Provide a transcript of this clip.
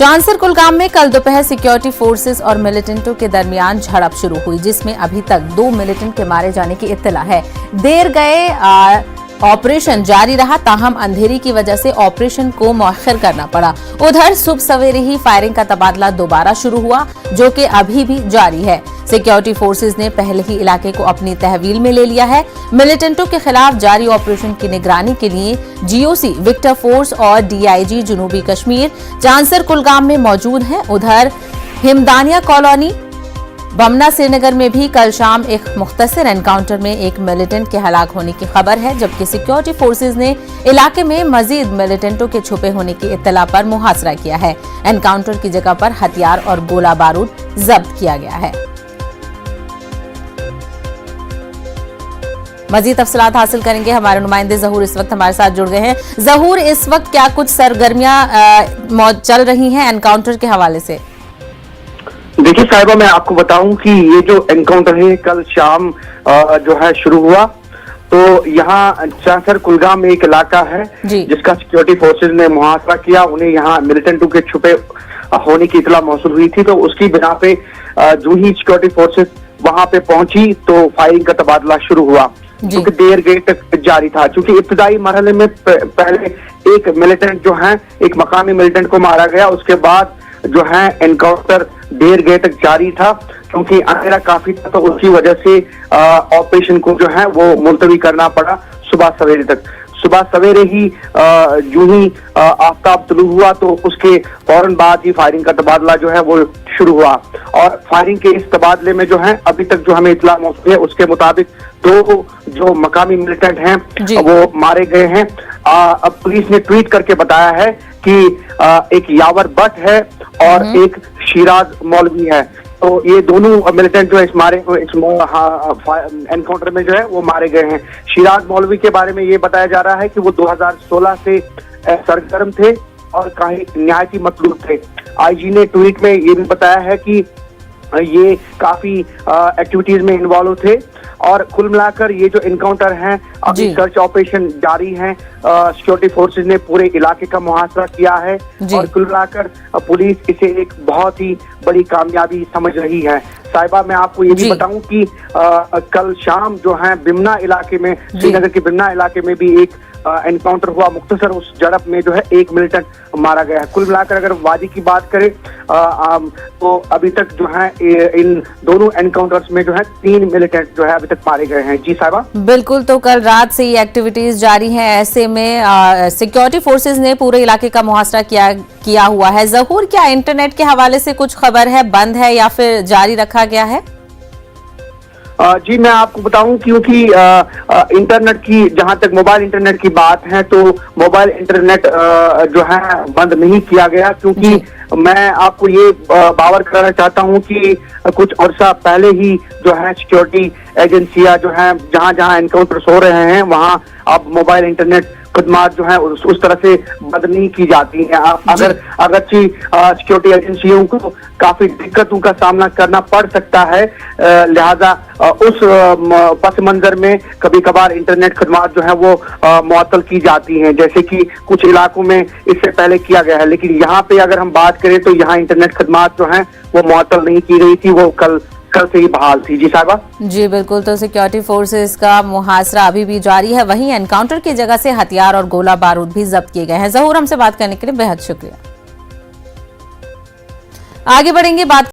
चांसर कुलगाम में कल दोपहर सिक्योरिटी फोर्सेस और मिलिटेंटों के दरमियान झड़प शुरू हुई, जिसमें अभी तक 2 मिलिटेंट के मारे जाने की इत्तला है। देर गए ऑपरेशन जारी रहा, ताहम अंधेरी की वजह से ऑपरेशन को मौखर करना पड़ा। उधर सुबह सवेरे ही फायरिंग का तबादला दोबारा शुरू हुआ, जो कि अभी भी जारी है। सिक्योरिटी फोर्सेज ने पहले ही इलाके को अपनी तहवील में ले लिया है। मिलिटेंटों के खिलाफ जारी ऑपरेशन की निगरानी के लिए जीओसी, विक्टर फोर्स और डीआईजी जनूबी कश्मीर चांसर कुलगाम में मौजूद हैं। उधर हिमदानिया कॉलोनी बमना श्रीनगर में भी कल शाम एक मुख्तसर एनकाउंटर में एक मिलिटेंट के हलाक होने की खबर है, जबकि सिक्योरिटी फोर्सेज ने इलाके में मजीद मिलिटेंटों के छुपे होने की इत्तला पर मुहासरा किया है। एनकाउंटर की जगह पर हथियार और गोला बारूद जब्त किया गया है। मजीद तफसीलात हासिल करेंगे, हमारे नुमाइंदे जहूर इस वक्त हमारे साथ जुड़ गए हैं। जहूर, इस वक्त क्या कुछ सरगर्मियां चल रही हैं एनकाउंटर के हवाले से? देखिए साहिबा, मैं आपको बताऊं कि ये जो एनकाउंटर है कल शाम जो है शुरू हुआ, तो यहाँ चांसर कुलगाम में एक इलाका है जिसका सिक्योरिटी फोर्सेज ने मुहासरा किया। उन्हें यहाँ मिलिटेंटों के छुपे होने की इतला मौसूल हुई थी, तो उसकी बिना पे जो ही सिक्योरिटी फोर्सेज वहां पे पहुंची तो फायरिंग का तबादला शुरू हुआ, क्योंकि देर गए तक जारी था। क्योंकि इब्तदाई मरहले में पहले एक मिलिटेंट जो है, एक मकामी मिलिटेंट को मारा गया, उसके बाद जो है एनकाउंटर देर गए तक जारी था। क्योंकि अंधेरा काफी था, तो उसकी वजह से ऑपरेशन को जो है वो मुलतवी करना पड़ा सुबह सवेरे तक। सुबह सवेरे ही जो ही आफ्ताब तुलू हुआ, तो उसके फौरन बाद ही फायरिंग का तबादला जो है वो शुरू हुआ। और फायरिंग के इस तबादले में जो है अभी तक जो हमें इत्तला मौसूल है, उसके मुताबिक 2 जो मकामी मिलिटेंट हैं वो मारे गए हैं। अब पुलिस ने ट्वीट करके बताया है कि एक यावर भट्ट है और एक शिराज मौलवी है। तो ये दोनों मिलिटेंट जो है इस एनकाउंटर में जो है वो मारे गए हैं। शिराज मौलवी के बारे में ये बताया जा रहा है कि वो 2016 से सरगर्म थे और काफी निहायती मतलूब थे। आईजी ने ट्वीट में ये भी बताया है कि ये काफी एक्टिविटीज में इन्वॉल्व थे। और कुल मिलाकर ये जो इनकाउंटर हैं, अभी सर्च ऑपरेशन जारी है। सिक्योरिटी फोर्सेज ने पूरे इलाके का मुहासरा किया है और कुल मिलाकर पुलिस इसे एक बहुत ही बड़ी कामयाबी समझ रही है। साहिबा, मैं आपको ये भी बताऊं कि कल शाम जो है बिमना इलाके में, श्रीनगर के बिमना इलाके में भी एक एनकाउंटर हुआ मुख्तसर। उस झड़प में जो है एक मिलिटेंट मारा गया है। कुल मिलाकर अगर वादी की बात करें तो अभी तक जो है इन दोनों एनकाउंटर्स में जो है 3 मिलिटेंट जो है अभी तक मारे गए हैं। जी साहिबा, बिल्कुल। तो कल रात से ये एक्टिविटीज जारी हैं, ऐसे में सिक्योरिटी फोर्सेज ने पूरे इलाके का मुहासरा किया हुआ है। जहूर, क्या इंटरनेट के हवाले से कुछ खबर है, बंद है या फिर जारी रखा गया है? जी, मैं आपको बताऊं, क्योंकि इंटरनेट की, जहां तक मोबाइल इंटरनेट की बात है, तो मोबाइल इंटरनेट जो है बंद नहीं किया गया। क्योंकि मैं आपको ये बावर कराना चाहता हूं कि कुछ अर्सा पहले ही जो है सिक्योरिटी एजेंसियां जो है जहां जहां एनकाउंटर्स हो रहे हैं वहां अब मोबाइल इंटरनेट खदमात जो है उस तरह से बंद नहीं की जाती हैं। अगर सिक्योरिटी एजेंसियों को काफी दिक्कतों का सामना करना पड़ सकता है, लिहाजा उस पस मंजर में कभी कभार इंटरनेट खदमात जो है वो मुअत्तल की जाती हैं, जैसे कि कुछ इलाकों में इससे पहले किया गया है। लेकिन यहाँ पे अगर हम बात करें तो यहाँ इंटरनेट खदमात जो है वो मुअत्तल नहीं की गई थी, वो कल से ही बहाल थी। जी साहिबा। जी बिल्कुल। तो सिक्योरिटी फोर्सेस का मुहासरा अभी भी जारी है, वहीं एनकाउंटर की जगह से हथियार और गोला बारूद भी जब्त किए गए हैं। जहूर, हमसे बात करने के लिए बेहद शुक्रिया। आगे बढ़ेंगे बात